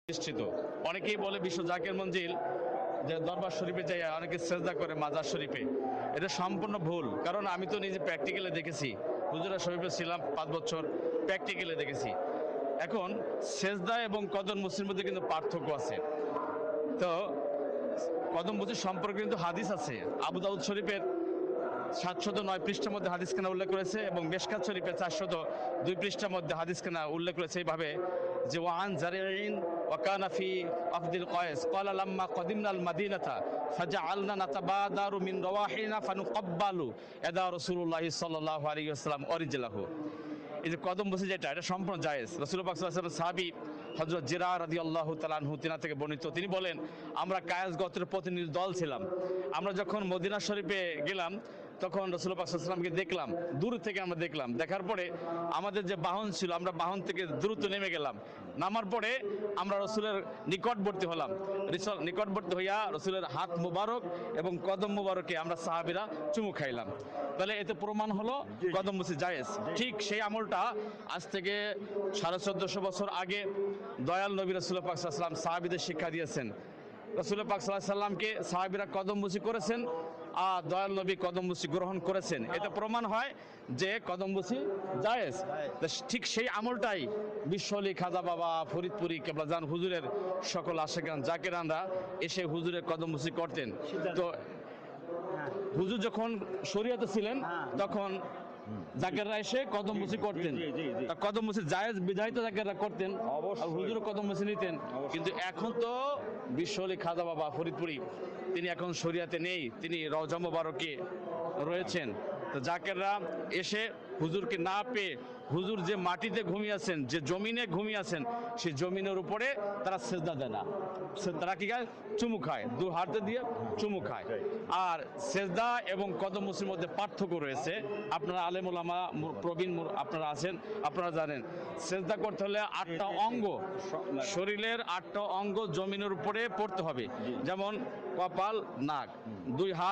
নিশ্চিত অনেকেই বলে বিশ্ব জাকির মঞ্জিল যে দরবার শরীফে যাই অনেকে সেজদা করে মাজার শরীফে, এটা সম্পূর্ণ ভুল। কারণ আমি তো নিজে প্র্যাকটিক্যালে দেখেছি, হুজুরা শরীফে ছিলাম 5 বছর, প্র্যাকটিক্যালে দেখেছি। এখন সেজদা এবং কদম মুসির মধ্যে কিন্তু পার্থক্য আছে। তো কদম মুসির সম্পর্কে কিন্তু হাদিস আছে। আবু দাউদ শরীফের 709 পৃষ্ঠার মধ্যে হাদিস খানা উল্লেখ করেছে এবং মিশকাত শরীফের 402 পৃষ্ঠার মধ্যে হাদিস খানা উল্লেখ করেছে এইভাবে যে ওয়ান জারিন ওয়া কানা ফি আফদিল কয়েস ক্বালা লাম্মা কদিমনা আল মাদিনাতা ফাজআলনা নাতাবাদারু মিন রাওয়াহিনা ফানুকাব্বালু ইয়াদা রাসূলুল্লাহ সাল্লাল্লাহু আলাইহি ওয়াসাল্লাম অরিজলাহু। এই যে কদম বসে যেটা, এটা সম্পূর্ণ জায়েজ। রাসূলুল্লাহ পাক সাল্লাল্লাহু আলাইহি ওয়াসাল্লাম সাহাবী হযরত জিরা রাদিয়াল্লাহু তাআলা আনহু তিনা থেকে বর্ণিত, তিনি বলেন আমরা কায়েস গোত্রের প্রতিনিধি দল ছিলাম। আমরা যখন মদিনা শরীফে গেলাম তখন রাসূলুল্লাহ পাক সাল্লাল্লাহু আলাইহি ওয়াসাল্লামকে দেখলাম, দূর থেকে আমরা দেখলাম। দেখার পরে আমাদের যে বাহন ছিল, আমরা বাহন থেকে দ্রুত নেমে গেলাম। নামার পরে আমরা রসুলের নিকটবর্তী হলাম। নিকটবর্তী হইয়া রসুলের হাত মুবারক এবং কদম মুবারকে আমরা সাহাবীরা চুমু খাইলাম। তাহলে এতে প্রমাণ হলো কদম মুসি জায়েজ। ঠিক সেই আমলটা আজ থেকে 1450 বছর আগে দয়াল নবী রাসূলুল্লাহ পাক সাল্লাল্লাহু আলাইহি ওয়াসাল্লাম সাহাবীদের শিক্ষা দিয়েছেন। রাসূলুল্লাহ পাক সাল্লাল্লাহু আলাইহি ওয়াসাল্লামকে সাহাবীরা কদম মুসি করেছেন আর দয়াল নবী কদম মুসি গ্রহণ করেছেন। এতে প্রমাণ হয় যে কদম মুসি জায়েজ। ঠিক সেই আমলটাই বিশ্বলি খাজা বাবা, ফরিদপুরি কেবলাজান হুজুরের সকল আশেকান জাকিরানরা এসে হুজুরের কদম মুসি করতেন। তো হুজুর যখন শরীয়তে ছিলেন তখন জাকেররা এসে কদম মুসি করতেন। কদম মুসি জায়েজ বিধায়িত জাকেররা করতেন, আর হুজুর কদম মুসি নিতেন। কিন্তু এখন তো বিশ্বলি খাজা বাবা ফরিদপুরি তিনি এখন শরিয়াতে নেই, তিনি রওজা মোবারকে রয়েছেন। তো জাকেররা এসে হুজুরকে না পেয়ে হুজুর যে মাটিতে ঘুমিয়ে আছেন, যে জমিনে ঘুমিয়ে আছেন, সেই জমিনের উপরে তারা সেজদা দেয় না, তারা কি খায়? চুমু খায়, দু হাতে দিয়ে চুমু খায়। আর সেজদা এবং কদম মুসির মধ্যে পার্থক্য রয়েছে। আপনারা আলেম ওলামা প্রবীণ আপনারা আছেন, আপনারা জানেন সেজদা করতে হলে 8টা অঙ্গ, শরীরের 8টা অঙ্গ জমিনের উপরে পড়তে হবে। যেমন কপাল, নাক, 2 হাত,